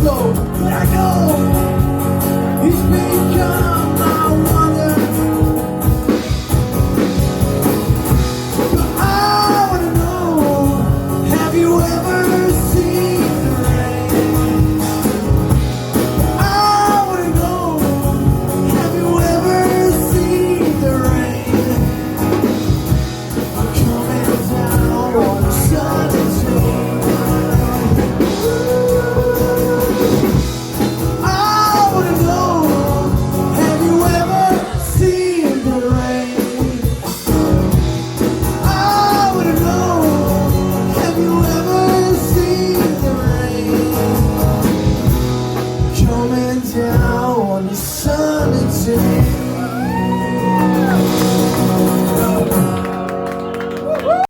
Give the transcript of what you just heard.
slow, but I know he's become my wonder. But I wanna know, have you ever seen the rain? I wanna know, have you ever seen the rain? Coming down on a sunny day. Down on the sun and say